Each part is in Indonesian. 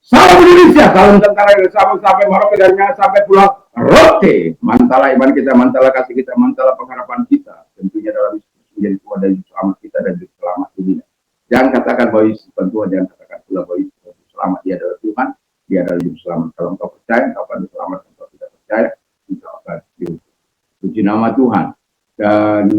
Salam Indonesia, salam tentara sampai Maroko dari sampai Pulau Rote. Mantala iman kita, mantala kasih kita, mantala pengharapan kita. Tentunya dalam menjadi Tuhan dan selamat kita dan selamat dunia. Jangan katakan bahwa Yesus Tuhan, jangan katakan pula bahwa Yesus selamat. Dia adalah Tuhan, dia adalah Yesus selamat. Kalau engkau percaya, engkau akan diselamatkan. Kalau tidak percaya, engkau akan dihukum. Puji nama Tuhan. Dan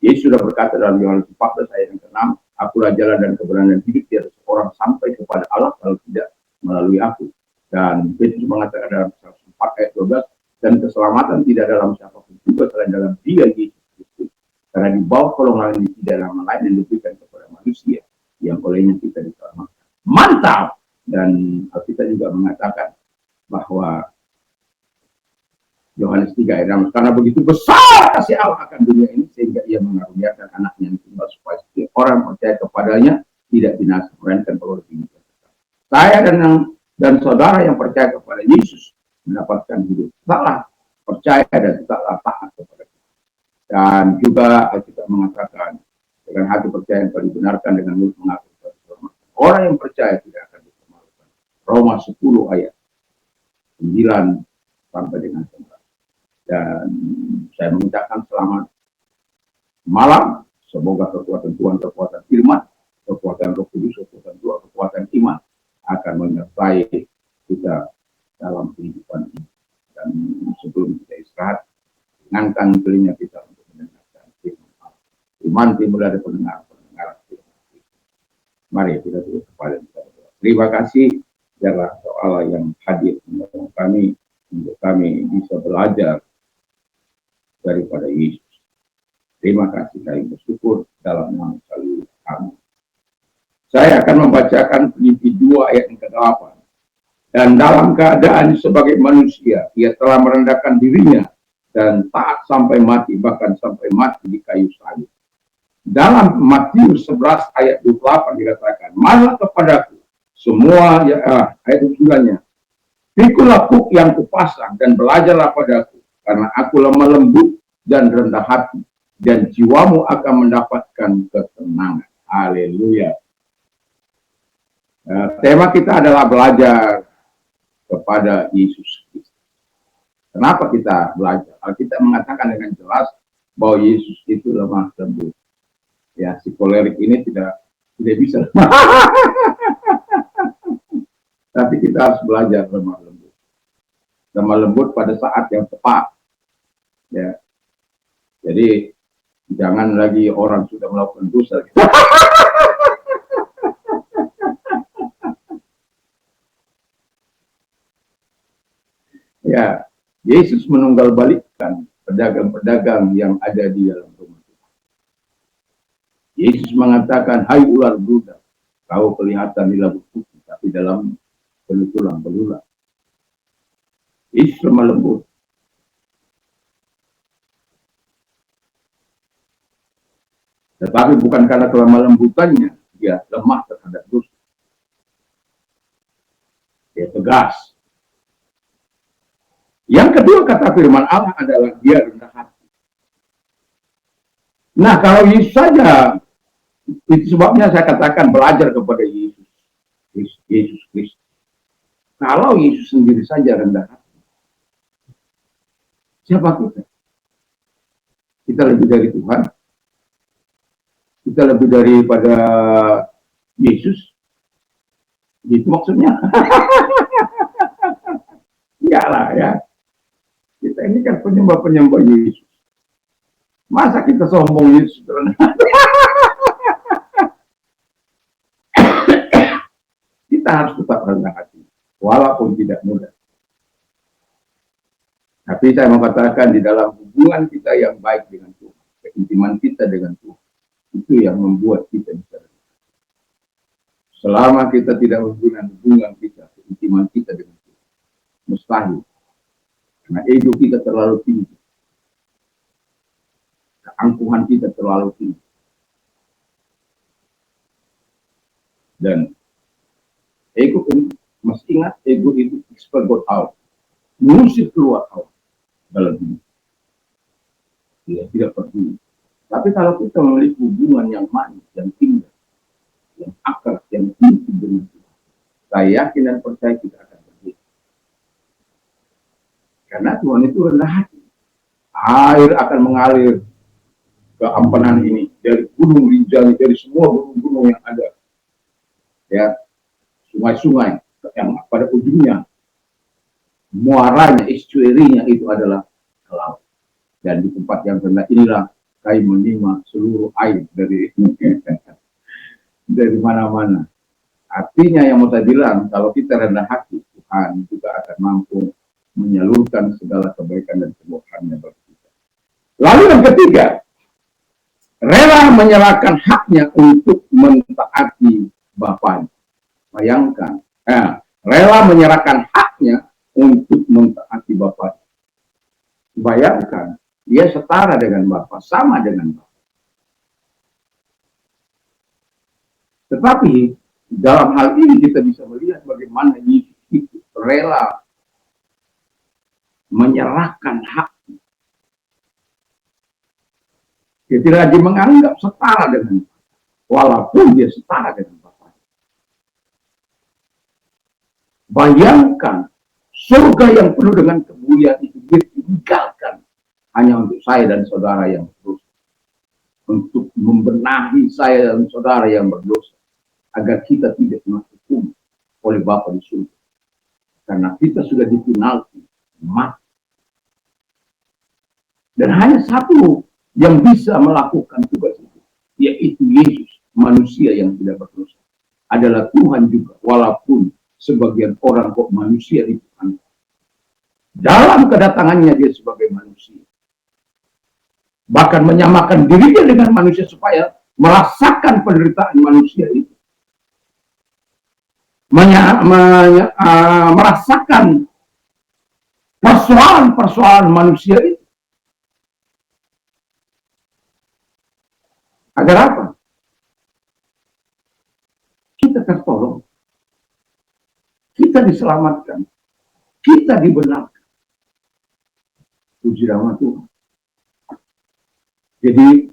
Yesus sudah berkata dalam Yohanes 14 ayat yang ke-6, akulah jalan dan kebenaran dan hidup, tiada seorang sampai kepada Allah kalau tidak melalui aku. Dan Yesus mengatakan dalam 4 ayat 12, dan keselamatan tidak dalam siapapun juga selain dalam Dia Yesus Kristus. Karena di bawah kolongan ini tidak ada nama lain yang diberikan kepada manusia yang olehnya kita diselamatkan. Mantap! Dan Alkitab juga mengatakan bahwa Yohanes 3 ayat 6, karena begitu besar kasih Allah akan dunia ini sehingga ia mengaruniakan anaknya yang tunggal supaya setiap orang percaya kepadanya tidak binasa melainkan beroleh hidup. Saya dan saudara yang percaya kepada Yesus mendapatkan hidup. Tetaplah percaya dan tetaplah taat kepada Tuhan. Dan juga kita mengatakan dengan hati percaya yang dibenarkan, dengan mulut mengaku diselamatkan. Orang yang percaya tidak akan dipermalukan. Roma 10 ayat 9 sampai dengan 11. Dan saya mengucapkan selamat malam. Semoga kekuatan Tuhan, kekuatan firman, kekuatan Roh Kudus, kekuatan Tuhan, kekuatan iman akan menyertai kita dalam kehidupan ini. Dan sebelum kita istirahat, ringankan telinga kita untuk mendengarkan firman Allah. Iman timbul dari pendengar firman. Mari kita tutup kepala kita. Terima kasih jaga Allah yang hadir menolong kami untuk kami bisa belajar daripada Yesus. Terima kasih, kami bersyukur dalam nama kami. Saya akan membacakan Filipi 2 ayat yang ke-8. Dan dalam keadaan sebagai manusia, ia telah merendahkan dirinya dan taat sampai mati, bahkan sampai mati di kayu salib. Dalam Matius 11 ayat 28 dikatakan, marilah kepadaku semua, ayat 9-nya, pikulah kuk yang kupasang dan belajarlah padaku, karena aku lemah lembut dan rendah hati, dan jiwamu akan mendapatkan ketenangan. Haleluya. Tema kita adalah belajar kepada Yesus Kristus. Kenapa kita belajar? Kita mengatakan dengan jelas bahwa Yesus itu lemah lembut. Ya, si kolerik ini tidak bisa. Tapi kita harus belajar lemah lembut. Lemah lembut pada saat yang tepat. Ya. Jadi jangan lagi orang sudah melakukan dosa. Ya, Yesus menunggal balikkan pedagang-pedagang yang ada di dalam rumah Tuhan. Yesus mengatakan, hai ular duda, kau kelihatan di labu putih, tapi dalam penuh tulang belulang. Yesus lemah lembut. Tetapi bukan karena kelemah lembutannya, dia lemah terhadap dosa. Dia tegas. Yang kedua kata firman Allah adalah dia rendah hati. Nah, kalau Yesus saja, itu sebabnya saya katakan belajar kepada Yesus Kristus. Kalau Yesus sendiri saja rendah hati, siapa kita? Kita lebih dari Tuhan. Kita lebih daripada Yesus. Itu maksudnya. Iyalah ya. Kita ini kan penyembah-penyembah Yesus. Masa kita sombong Yesus? Kita harus tetap rendah hati. Walaupun tidak mudah. Tapi saya mau katakan di dalam hubungan kita yang baik dengan Tuhan. Keintiman kita dengan Tuhan. Itu yang membuat kita bisa. Selama kita tidak menggunakan hubungan kita, keintiman kita dengan Tuhan, mustahil. Karena ego kita terlalu tinggi. Keangkuhan kita terlalu tinggi. Dan ego, mesti ingat, ego itu expel God out. Mengusir keluar out dalam hidup. Dia tidak peduli. Tapi kalau kita memiliki hubungan yang manis, yang indah, yang akar, yang intim dengan Tuhan, saya yakin dan percaya kita akan berbeda. Karena Tuhan itu rendah hati. Air akan mengalir ke ampenan ini dari gunung Rinjani, dari semua gunung-gunung yang ada, ya, sungai-sungai yang pada ujungnya muaranya, estuarinya itu adalah ke laut. Dan di tempat yang rendah inilah kami menerima seluruh air dari mana-mana. Artinya yang mau saya bilang, kalau kita rendah hati, Tuhan juga akan mampu menyalurkan segala kebaikan dan kemurahannya bagi kita. Lalu yang ketiga, rela menyerahkan haknya untuk mentaati Bapaknya. Bayangkan, rela menyerahkan haknya untuk mentaati Bapaknya. Bayangkan, dia setara dengan Bapa, sama dengan Bapa. Tetapi dalam hal ini kita bisa melihat bagaimana Yesus itu rela menyerahkan hak. Dia tidak lagi menganggap setara dengan Bapa, walaupun dia setara dengan Bapa. Bayangkan surga yang penuh dengan kemuliaan itu dia tinggalkan hanya untuk saya dan saudara yang berdosa, untuk membenahi saya dan saudara yang berdosa, agar kita tidak dihukum oleh Bapa di surga. Karena kita sudah dipenalti mati. Dan hanya satu yang bisa melakukan tugas itu, yaitu Yesus, manusia yang tidak berdosa. Adalah Tuhan juga, walaupun sebagian orang kok manusia di Tuhan. Dalam kedatangannya dia sebagai manusia. Bahkan menyamakan dirinya dengan manusia supaya merasakan penderitaan manusia itu. Merasakan persoalan-persoalan manusia itu. Agar apa? Kita tertolong. Kita diselamatkan. Kita dibenarkan. Puji nama Tuhan. Jadi,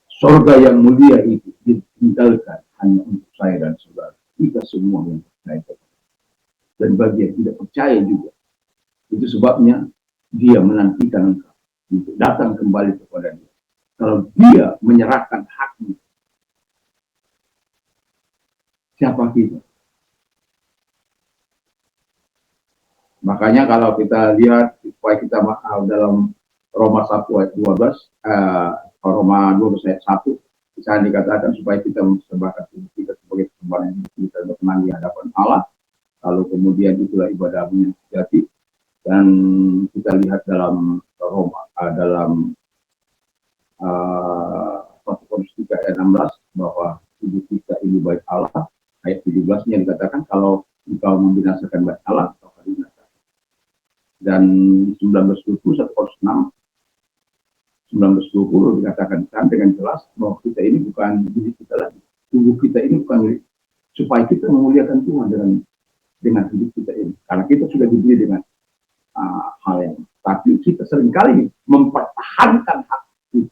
surga yang mulia itu ditinggalkan hanya untuk saya dan saudara. Kita semua yang percaya. Dan bagi yang tidak percaya juga. Itu sebabnya dia menantikan engkau untuk datang kembali kepada dia. Kalau dia menyerahkan haknya, siapa kita? Makanya kalau kita lihat, supaya kita dalam Roma 1 ayat 12, Roma 12 ayat 1, di sana dikatakan supaya kita mempersembahkan tubuh kita sebagai persembahan yang kita berkenan di hadapan Allah. Lalu kemudian itulah ibadahmu yang sejati. Dan kita lihat dalam Roma, dalam 1 Korintus 3 ayat 16, bahwa tubuh kita ini bait Allah. Ayat 17-nya dikatakan kalau engkau membinasakan bait Allah, engkau akan binasakan. Dan 1920, 1 Korintus 6, 1920 dikatakan dengan jelas bahwa kita ini bukan diri kita lagi. Tubuh kita ini bukan milik, supaya kita memuliakan Tuhan dengan hidup kita ini. Karena kita sudah dibeli dengan hal yang, tapi kita seringkali mempertahankan hak itu.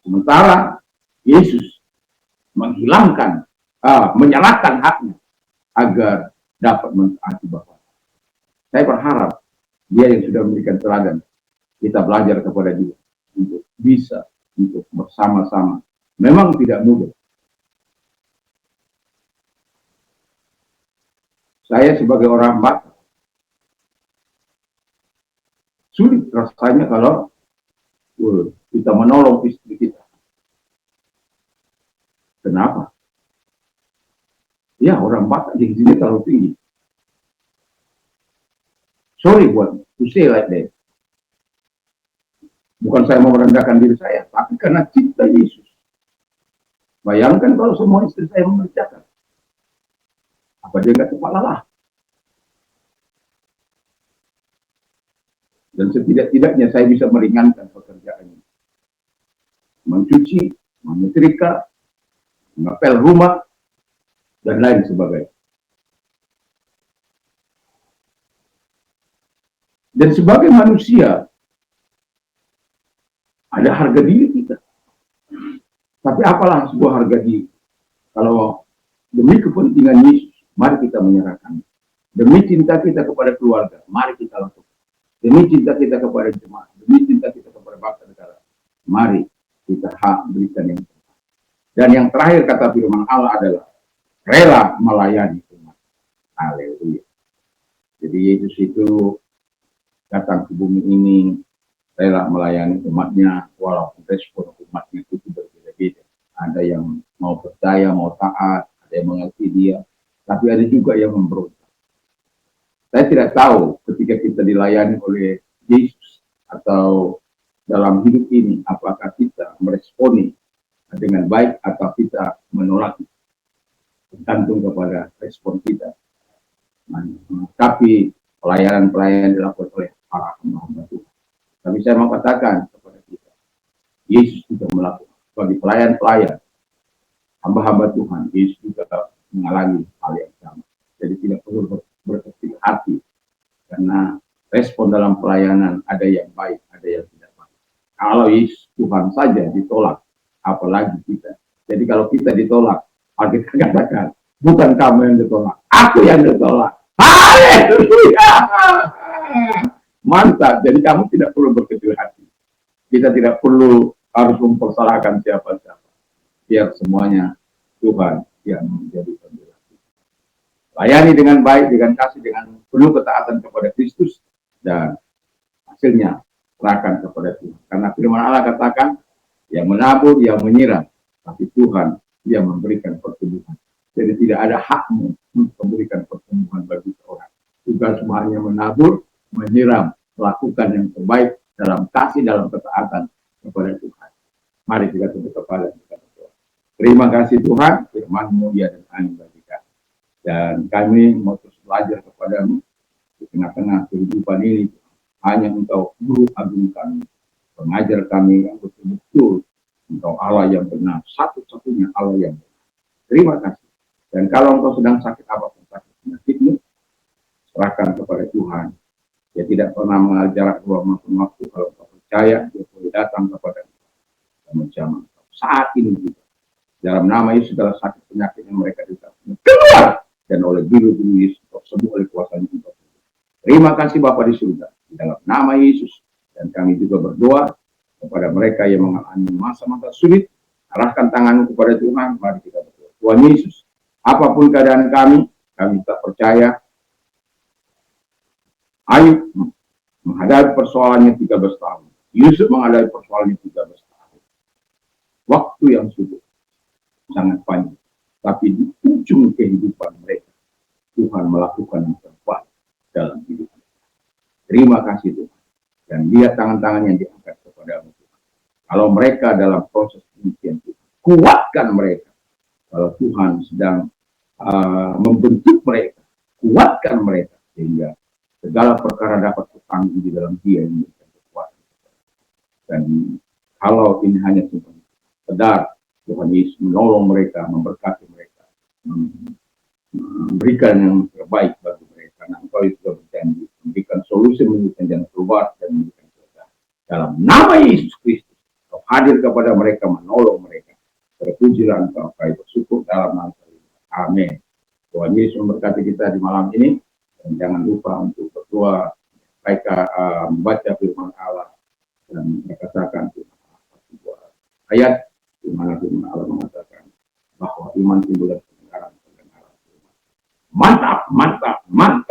Sementara Yesus menghilangkan, menyerahkan haknya agar dapat mentaati Bapa. Saya berharap dia yang sudah memberikan teladan, kita belajar kepada dia untuk bisa untuk bersama-sama. Memang tidak mudah. Saya sebagai orang Batak, sulit rasanya kalau kita menolong istri kita. Kenapa? Ya, orang Batak gizinya terlalu tinggi. Sorry buat to say like that. Bukan saya mau merendahkan diri saya, tapi karena cinta Yesus. Bayangkan kalau semua istri saya mengerjakan. Apa dia nggak cepat lelah? Dan setidak-tidaknya saya bisa meringankan pekerjaannya. Mencuci, menyetrika, mengepel rumah, dan lain sebagainya. Dan sebagai manusia, ada harga diri kita. Tapi apalah sebuah harga diri kalau demi kepentingan Yesus, mari kita menyerahkan. Demi cinta kita kepada keluarga, mari kita lakukan. Demi cinta kita kepada jemaat, demi cinta kita kepada bangsa negara, mari kita berikan yang terbaik. Dan yang terakhir kata firman Allah adalah rela melayani umat. Haleluya. Jadi Yesus itu datang ke bumi ini rela melayani umatnya, walaupun respon umatnya itu berbeda-beda. Ada yang mau percaya, mau taat, ada yang mengerti dia, tapi ada juga yang memberontak. Saya tidak tahu ketika kita dilayani oleh Yesus atau dalam hidup ini, apakah kita meresponi dengan baik atau kita menolak, tergantung kepada respon kita. Tapi pelayanan-pelayanan dilakukan oleh para hamba Tuhan. Tapi saya mau katakan kepada kita, Yesus juga melakukan bagi pelayan-pelayan, hamba-hamba Tuhan, Yesus juga mengalami hal yang sama. Jadi tidak perlu berkecil hati, karena respon dalam pelayanan ada yang baik, ada yang tidak baik. Kalau Yesus Tuhan saja ditolak, apalagi kita. Jadi kalau kita ditolak, kita katakan, bukan kamu yang ditolak, aku yang ditolak. Haleluya! Mantap. Jadi kamu tidak perlu berkecil hati. Kita tidak perlu harus mempersalahkan siapa-siapa. Biar semuanya Tuhan yang menjadi pembela. Layani dengan baik, dengan kasih, dengan penuh ketaatan kepada Kristus, dan hasilnya serahkan kepada Tuhan. Karena firman Allah katakan, yang menabur, yang menyiram, tapi Tuhan yang memberikan pertumbuhan. Jadi tidak ada hakmu untuk memberikan pertumbuhan bagi seorang. Tugas semuanya menabur, menyiram, melakukan yang terbaik dalam kasih, dalam ketaatan kepada Tuhan. Mari kita tunduk kepala kita berdoa. Terima kasih Tuhan, firman-Mu ya dan amin bagi kami. Dan kami mau terus belajar kepadamu di tengah-tengah kehidupan ini. Hanya Engkau guru agung kami, pengajar kami yang betul-betul Engkau Allah yang benar, satu-satunya Allah yang benar. Terima kasih. Dan kalau engkau sedang sakit apapun sakit penyakitmu, serahkan kepada Tuhan. Dia tidak pernah mengenal jarak ruang maupun waktu. Kalau engkau percaya, dia boleh datang kepada engkau dan menjamah engkau. Saat ini juga, dalam nama Yesus segala sakit penyakit yang mereka dikatakan keluar, dan oleh biru-biru Yesus sembuh oleh kuasanya engkau. Terima kasih Bapa di surga, di dalam nama Yesus. Dan kami juga berdoa kepada mereka yang mengalami masa-masa sulit, arahkan tanganmu kepada Tuhan. Mari kita berdoa. Tuhan Yesus, apapun keadaan kami tak percaya. Ayub menghadapi persoalannya 13 tahun. Yusuf menghadapi persoalannya 13 tahun. Waktu yang sudah sangat panjang. Tapi di ujung kehidupan mereka, Tuhan melakukan yang terbaik dalam hidup mereka. Terima kasih Tuhan. Dan lihat tangan-tangan yang diangkat kepadamu Tuhan. Kalau mereka dalam proses demikian Tuhan, kuatkan mereka. Kalau Tuhan sedang membentuk mereka, kuatkan mereka sehingga segala perkara dapat tertanggung di dalam Dia yang memberikan kekuatan. Dan kalau ini hanya sekedar Tuhan Yesus menolong mereka, memberkati mereka, memberikan yang terbaik bagi mereka. Karena Engkau juga berjanji memberikan solusi, memberikan jalan keluar dan memberikan kemudahan. Dalam nama Yesus Kristus, Engkau hadir kepada mereka, menolong mereka. Terpujilah Engkau, kami bersyukur dalam nama Yesus. Amin. Tuhan Yesus memberkati kita di malam ini. Dan jangan lupa untuk berdoa, mereka membaca firman Allah dan mengatakan sebuah ayat di mana firman Allah mengatakan bahwa iman timbul dari pendengaran. Mantap, mantap, mantap.